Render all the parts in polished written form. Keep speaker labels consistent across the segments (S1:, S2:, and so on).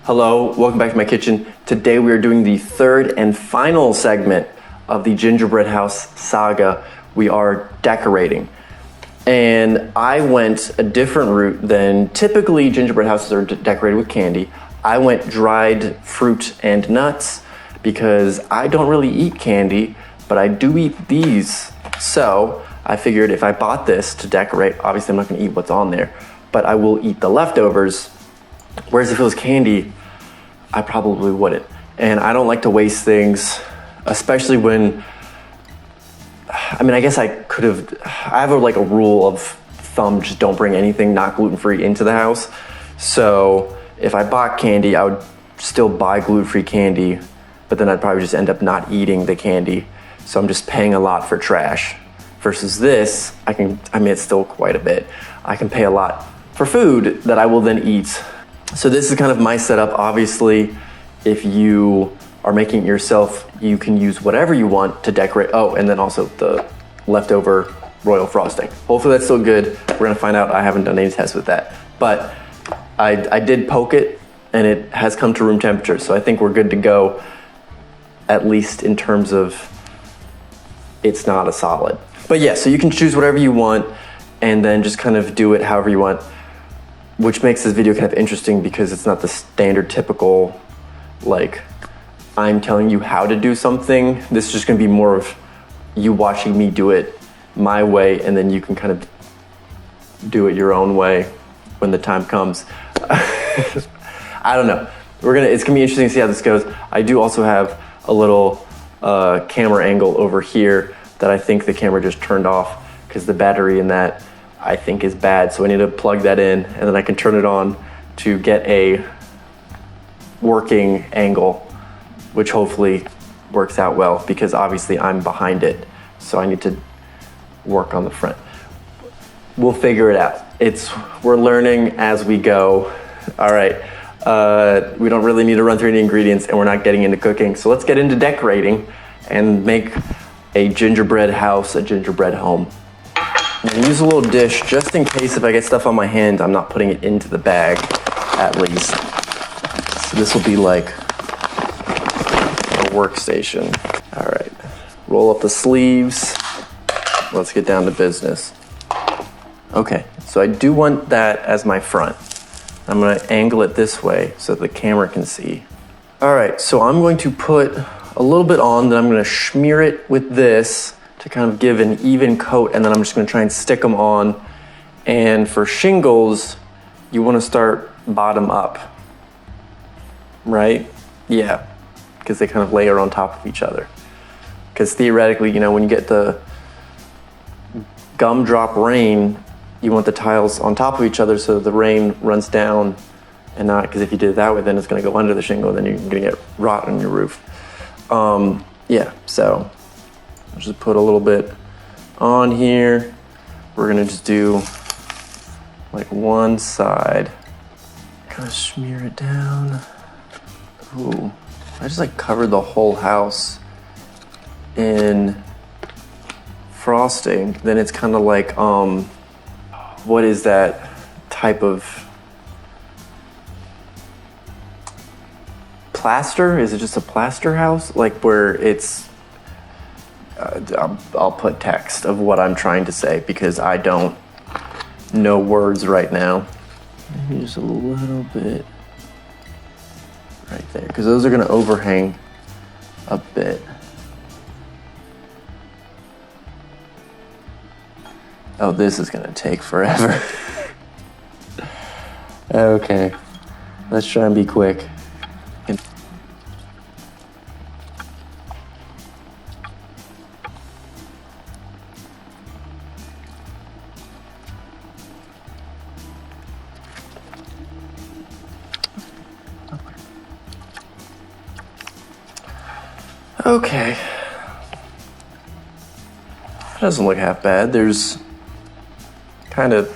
S1: Hello, welcome back to my kitchen. Today we are doing the third and final segment of the gingerbread house saga. We are decorating. And I went a different route than typically gingerbread houses are decorated with candy. I went dried fruit and nuts because I don't really eat candy, but I do eat these. So I figured if I bought this to decorate, obviously I'm not gonna eat what's on there, but I will eat the leftovers. Whereas if it was candy, I probably wouldn't. And I don't like to waste things, especially when, I mean, I guess I could have, I have a rule of thumb, just don't bring anything not gluten-free into the house. So if I bought candy, I would still buy gluten-free candy, but then I'd probably just end up not eating the candy. So I'm just paying a lot for trash. Versus this, it's still quite a bit. I can pay a lot for food that I will then eat. So this is kind of my setup. Obviously, if you are making it yourself, you can use whatever you want to decorate. Oh, and then also the leftover royal frosting. Hopefully that's still good. We're gonna find out. I haven't done any tests with that. But I did poke it and it has come to room temperature. So I think we're good to go, at least in terms of it's not a solid. But yeah, so you can choose whatever you want and then just kind of do it however you want, which makes this video kind of interesting because it's not the standard typical, I'm telling you how to do something. This is just gonna be more of you watching me do it my way, and then you can kind of do it your own way when the time comes. I don't know. It's gonna be interesting to see how this goes. I do also have a little camera angle over here that I think the camera just turned off because the battery in that I think is bad. So I need to plug that in and then I can turn it on to get a working angle, which hopefully works out well because obviously I'm behind it. So I need to work on the front. We'll figure it out. We're learning as we go. All right, we don't really need to run through any ingredients and we're not getting into cooking. So let's get into decorating and make a gingerbread house, a gingerbread home. I'm gonna use a little dish just in case if I get stuff on my hand, I'm not putting it into the bag, at least. So this will be like a workstation. All right, roll up the sleeves. Let's get down to business. Okay, so I do want that as my front. I'm gonna angle it this way so the camera can see. All right, so I'm going to put a little bit on, then I'm gonna smear it with this to kind of give an even coat, and then I'm just gonna try and stick them on. And for shingles, you wanna start bottom up, right? Yeah, because they kind of layer on top of each other. Because theoretically, when you get the gumdrop rain, you want the tiles on top of each other so the rain runs down and not, because if you did it that way, then it's gonna go under the shingle, and then you're gonna get rot on your roof. Yeah, so I'll just put a little bit on here. We're gonna just do one side. Kind of smear it down. Ooh, I just covered the whole house in frosting. Then it's kind of what is that type of plaster? Is it just a plaster house? Where it's, I'll put text of what I'm trying to say because I don't know words right now. Maybe just a little bit right there, because those are gonna overhang a bit. Oh, this is gonna take forever. Okay, let's try and be quick. Okay. It doesn't look half bad. There's kind of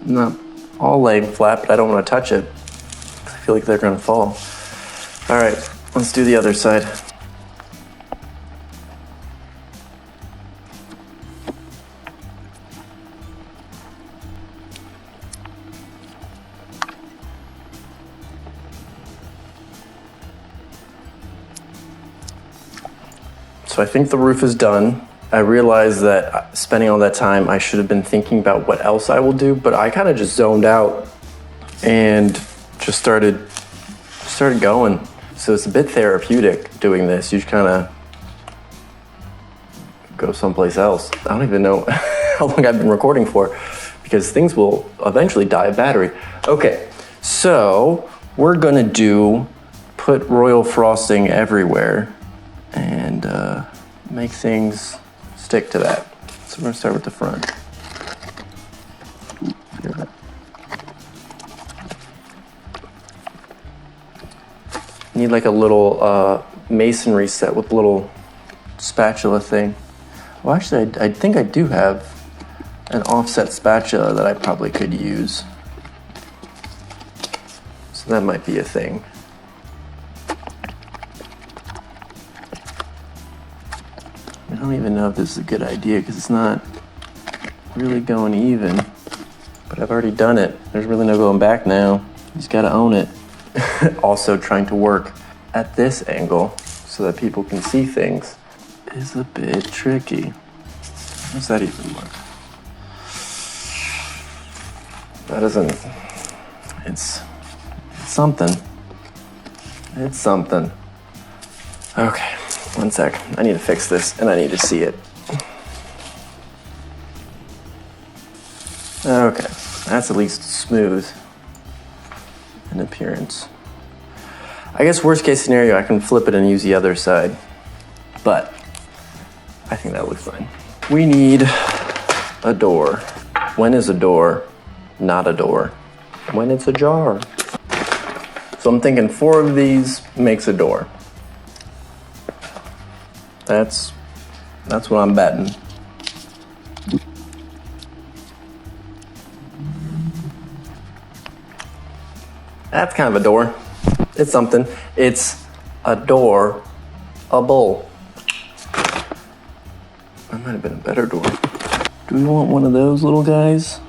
S1: not all laying flat, but I don't want to touch it. I feel like they're gonna fall. All right, let's do the other side. So I think the roof is done. I realized that spending all that time, I should have been thinking about what else I will do, but I kind of just zoned out and just started going. So it's a bit therapeutic doing this. You just kind of go someplace else. I don't even know how long I've been recording for because things will eventually die of battery. Okay, so we're gonna put royal frosting everywhere and make things stick to that. So we're gonna start with the front. Feel that? Need like a little masonry set with a little spatula thing. Well, actually, I think I do have an offset spatula that I probably could use. So that might be a thing. I don't even know if this is a good idea because it's not really going even. But I've already done it. There's really no going back now. You just gotta own it. Also trying to work at this angle so that people can see things is a bit tricky. How does that even work? That doesn't, it's something. It's something. Okay, one sec. I need to fix this and I need to see it. Okay, that's at least smooth in appearance. I guess worst case scenario, I can flip it and use the other side, but I think that looks fine. We need a door. When is a door not a door? When it's a jar. So I'm thinking 4 of these makes a door. That's what I'm betting. That's kind of a door. It's something. It's a door, a bowl. That might have been a better door. Do we want one of those little guys?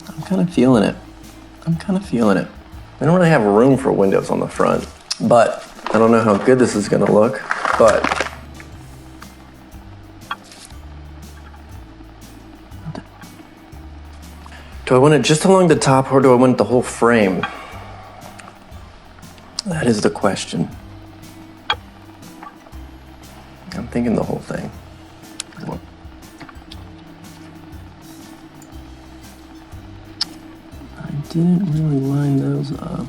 S1: I'm kind of feeling it. We don't really have room for windows on the front, but I don't know how good this is gonna look, but do I want it just along the top or do I want the whole frame? That is the question. I'm thinking the whole thing. I didn't really line those up.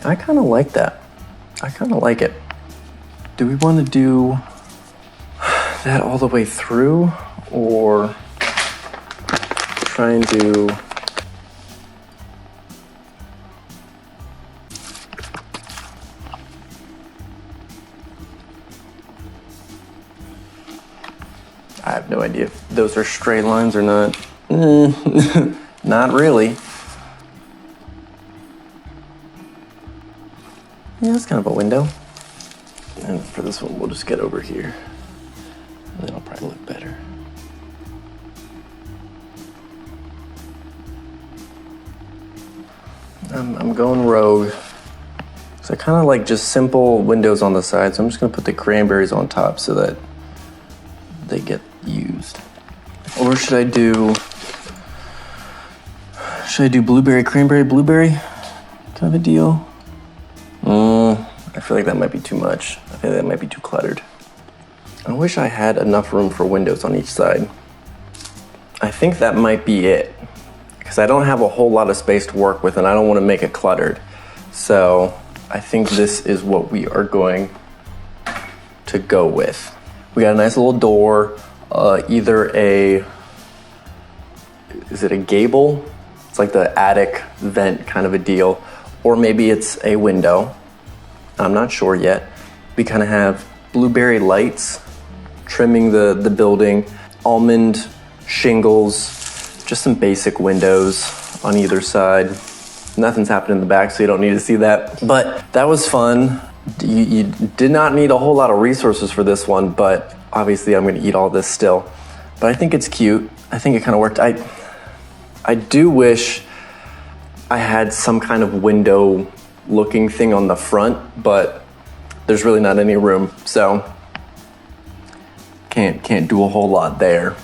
S1: I kind of like that. I kind of like it. Do we want to do that all the way through or try and do I have no idea if those are straight lines or not. Not really. Yeah, that's kind of a window. And for this one, we'll just get over here. And then it'll probably look better. I'm going rogue. So I kind of like just simple windows on the side. So I'm just gonna put the cranberries on top so that they get used. Or should I do blueberry, cranberry, blueberry kind of a deal? I feel like that might be too much. I feel like that might be too cluttered. I wish I had enough room for windows on each side. I think that might be it, because I don't have a whole lot of space to work with and I don't want to make it cluttered. So I think this is what we are going to go with. We got a nice little door, either is it a gable? It's like the attic vent kind of a deal, or maybe it's a window. I'm not sure yet. We kind of have blueberry lights trimming the building, almond shingles, just some basic windows on either side. Nothing's happened in the back, so you don't need to see that. But that was fun. You did not need a whole lot of resources for this one, but obviously I'm gonna eat all this still. But I think it's cute. I think it kind of worked. I do wish I had some kind of window looking thing on the front, but there's really not any room, so can't do a whole lot there.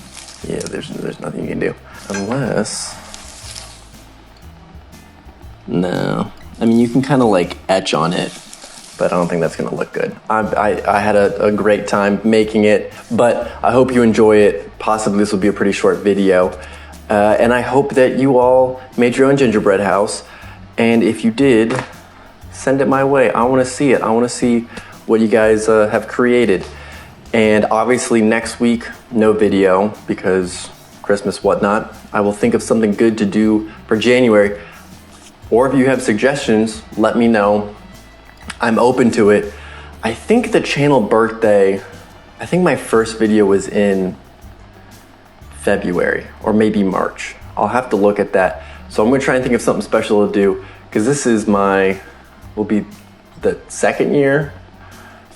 S1: Yeah, there's nothing you can do. Unless, no. I mean, you can kind of like etch on it, but I don't think that's gonna look good. I had a great time making it, but I hope you enjoy it. Possibly this will be a pretty short video. And I hope that you all made your own gingerbread house. And if you did, send it my way. I wanna see it. I wanna see what you guys have created. And obviously next week, no video because Christmas, whatnot. I will think of something good to do for January. Or if you have suggestions, let me know. I'm open to it. I think the channel birthday, I think my first video was in February or maybe March. I'll have to look at that. So I'm gonna try and think of something special to do because this is will be the second year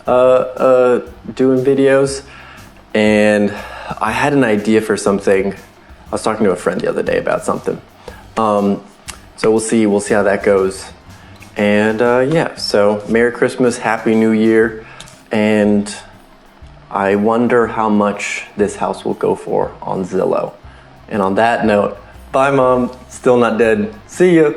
S1: doing videos. And I had an idea for something. I was talking to a friend the other day about something. So we'll see how that goes. And yeah, so Merry Christmas, Happy New Year. And I wonder how much this house will go for on Zillow. And on that note, bye Mom, still not dead. See ya.